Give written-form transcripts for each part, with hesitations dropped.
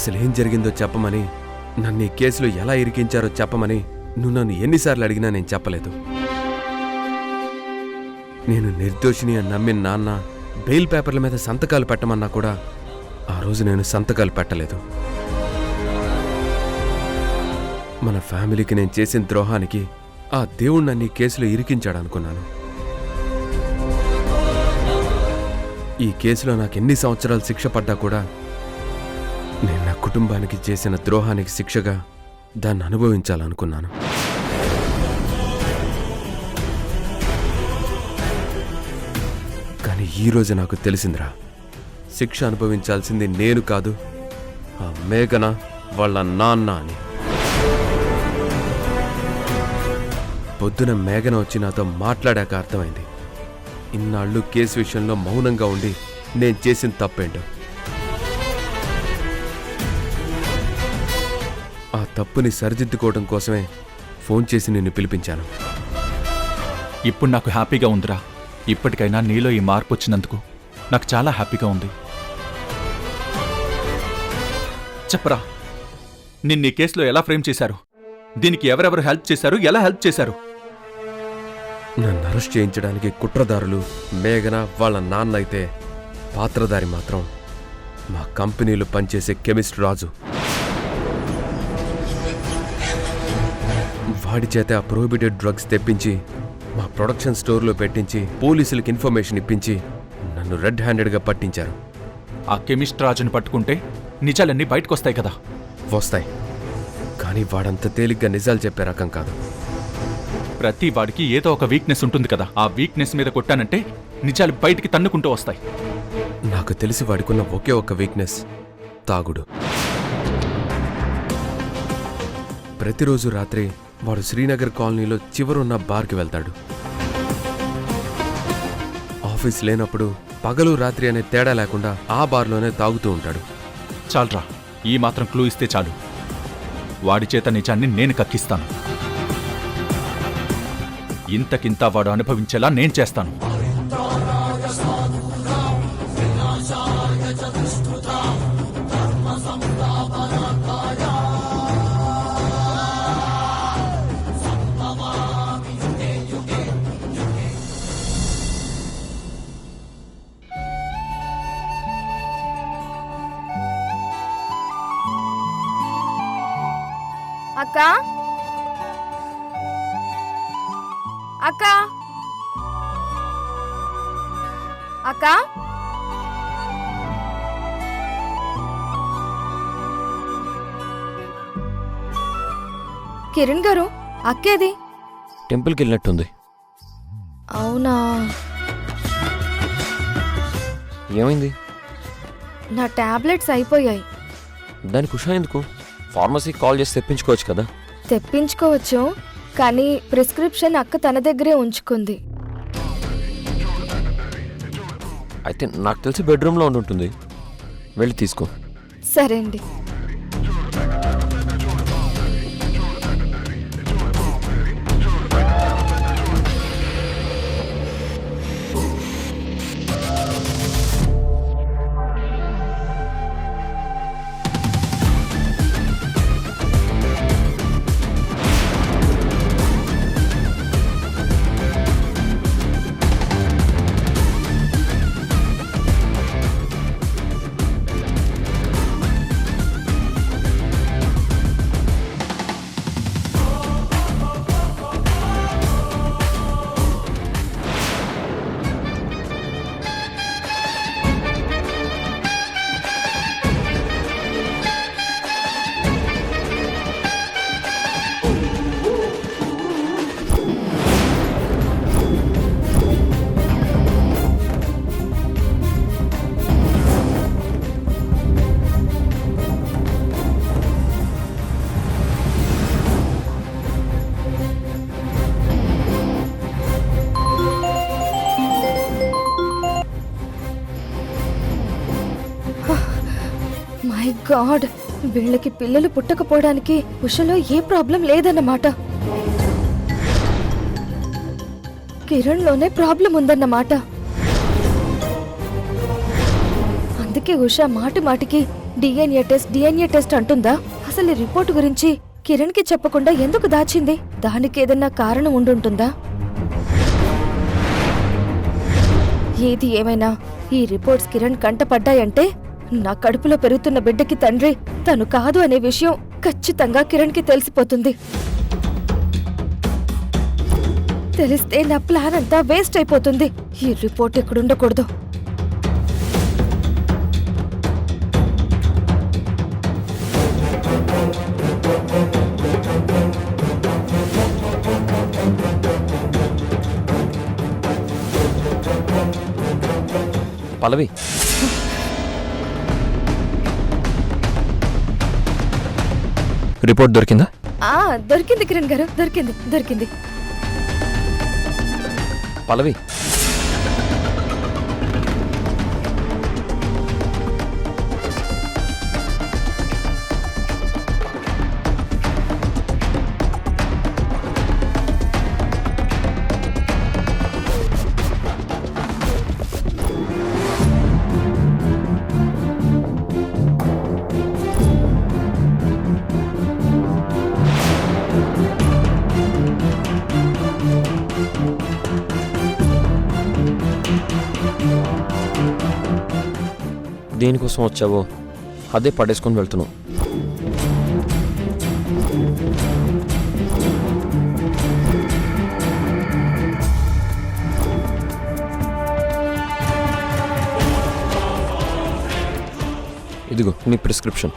అసలేం జరిగిందో చెప్పమని, నన్ను ఈ కేసులో ఎలా ఇరికించారో చెప్పమని నువ్వు నన్ను ఎన్నిసార్లు అడిగినా నేను చెప్పలేదు. నేను నిర్దోషిని అని నమ్మిన నాన్న బెయిల్ పేపర్ల మీద సంతకాలు పెట్టమన్నా కూడా ఆ రోజు నేను సంతకాలు పెట్టలేదు. మన ఫ్యామిలీకి నేను చేసిన ద్రోహానికి ఆ దేవుడు నన్ను ఈ కేసులో ఇరికించాడనుకున్నాను. ఈ కేసులో నాకు ఎన్ని సంవత్సరాలు శిక్ష పడ్డా కూడా నేను నా కుటుంబానికి చేసిన ద్రోహానికి శిక్షగా దాన్ని అనుభవించాలనుకున్నాను. కానీ ఈరోజు నాకు తెలిసిందిరా, శిక్ష అనుభవించాల్సింది నేను కాదు, ఆ మేఘన వాళ్ళ నాన్న అని. పొద్దున మేఘన వచ్చి నాతో మాట్లాడాక అర్థమైంది, ఇన్నాళ్ళు కేసు విషయంలో మౌనంగా ఉండి నేను చేసిన తప్పేంటో. ఆ తప్పుని సరిదిద్దుకోవడం కోసమే ఫోన్ చేసి నిన్ను పిలిపించాను. ఇప్పుడు నాకు హ్యాపీగా ఉందిరా. ఇప్పటికైనా నీలో ఈ మార్పు వచ్చినందుకు నాకు చాలా హ్యాపీగా ఉంది. చెప్పరా, నిన్న ఈ కేసులో ఎలా ఫ్రేమ్ చేశారు? దీనికి ఎవరెవరు హెల్ప్ చేశారు? ఎలా హెల్ప్ చేశారు? నన్ను అరెస్ట్ చేయించడానికి కుట్రదారులు మేఘన వాళ్ళ నాన్న అయితే, పాత్రధారి మాత్రం మా కంపెనీలో పనిచేసే కెమిస్ట్ రాజు. వాడి చేత ఆ ప్రొహిబిటెడ్ డ్రగ్స్ తెప్పించి మా ప్రొడక్షన్ స్టోర్లో పెట్టించి పోలీసులకు ఇన్ఫర్మేషన్ ఇప్పించి నన్ను రెడ్ హ్యాండెడ్గా పట్టించారు. ఆ కెమిస్ట్ రాజుని పట్టుకుంటే నిజాలన్నీ బయటకొస్తాయి కదా? వస్తాయి, కానీ వాడంత తేలిగ్గా నిజాలు చెప్పే రకం కాదు. ప్రతి వాడికి ఏదో ఒక వీక్నెస్ ఉంటుంది కదా, ఆ వీక్నెస్ మీద కొట్టానంటే నిజాలు బయటికి తన్నుకుంటూ వస్తాయి. నాకు తెలిసి వాడికున్న ఒకే ఒక్క వీక్నెస్ తాగుడు. ప్రతిరోజు రాత్రి వాడు శ్రీనగర్ కాలనీలో చివరున్న బార్కి వెళ్తాడు. ఆఫీస్ లేనప్పుడు పగలు రాత్రి అనే తేడా లేకుండా ఆ బార్లోనే తాగుతూ ఉంటాడు. చాలరా, ఈ మాత్రం క్లూ ఇస్తే చాలు. వాడి చేత నిజాన్ని నేను కక్కిస్తాను. ఇంతకింత వాడు అనుభవించేలా నేను చేస్తాను. అక్క, అక్క, అక్క, కిరణ్ గారు, అక్కేది? టెంపుల్కి వెళ్ళినట్టుంది. అవునా? ఏమైంది? నా టాబ్లెట్స్ అయిపోయాయి. దానికి ఉషా ఎందుకు? ఫార్మసీకి కాల్ చేసి తెప్పించుకోవచ్చు కదా. తెప్పించుకోవచ్చు, కానీ ప్రిస్క్రిప్షన్ అక్క తన దగ్గరే ఉంచుకుంది. అయితే నాకు తెలిసి బెడ్రూమ్లో ఉంటుంది, వెళ్ళి తీసుకో. సరే అండి. మై గాడ్, వీళ్ళకి పిల్లలు పుట్టకపోవడానికి ఉషలో ఏ ప్రాబ్లం లేదన్నమాట. కిరణ్లోనే ప్రాబ్లం ఉందన్నమాట. అందుకే ఉష మాటి మాటికి డిఎన్ఏ టెస్ట్ అంటుందా? అసలు ఈ రిపోర్ట్ గురించి కిరణ్ కి చెప్పకుండా ఎందుకు దాచింది? దానికి ఏదన్నా కారణం ఉండుంటుందా? ఏది ఏమైనా ఈ రిపోర్ట్స్ కిరణ్ కంటపడ్డాయంటే నా కడుపులో పెరుగుతున్న బిడ్డకి తండ్రి తను కాదు అనే విషయం ఖచ్చితంగా కిరణ్ కి తెలిసిపోతుంది. తెలిస్తే నా ప్లాన్ అంతా వేస్ట్ అయిపోతుంది. ఈ రిపోర్ట్ ఎక్కడుండకూడదు. పల్లవి, రిపోర్ట్ దొరికిందా? దొరికింది కిరణ్ గారు, దొరికింది. పల్లవి, దేనికోసం వచ్చావో అదే పడేసుకొని వెళ్తున్నావు. ఇదిగో నీ ప్రిస్క్రిప్షన్.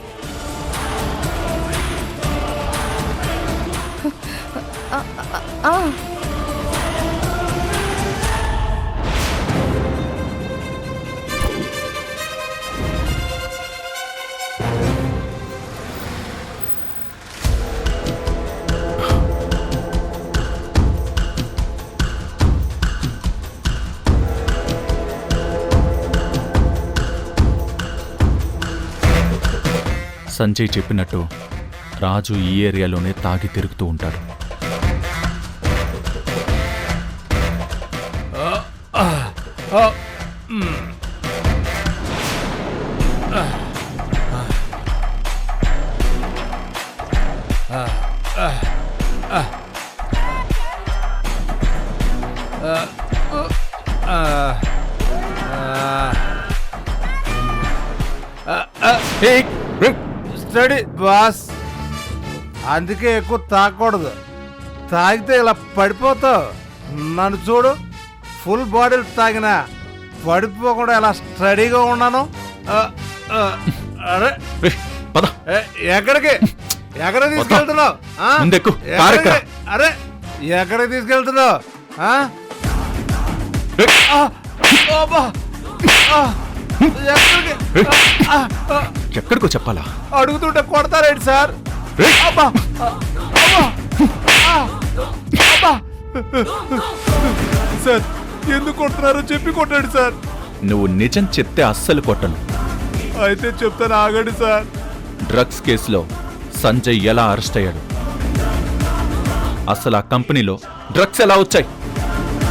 సంజయ్ చెప్పినట్టు రాజు ఈ ఏరియాలోనే తాగి తిరుగుతూ ఉంటాడు. స్టడీ బాస్, అందుకే ఎక్కువ తాగకూడదు. తాగితే ఇలా పడిపోతావు. నన్ను చూడు, ఫుల్ బాటిల్ తాగినా పడిపోకుండా ఇలా స్టడీగా ఉన్నాను. అరే ఎక్కడికి తీసుకెళ్తున్నావు? అరే ఎక్కడికి తీసుకెళ్తున్నావు? ఎక్కడికో చెప్పాలా? అడుగుతుంటే కొడతారేంటి సార్? సార్ ఎందుకు కొడుతున్నారో చెప్పి కొట్టాడు సార్. నువ్వు నిజం చెప్తే అస్సలు కొట్టను. అయితే చెప్తాను, ఆగండి సార్. డ్రగ్స్ కేసులో సంజయ్ ఎలా అరెస్ట్ అయ్యాడు? అసలు ఆ కంపెనీలో డ్రగ్స్ ఎలా వచ్చాయి?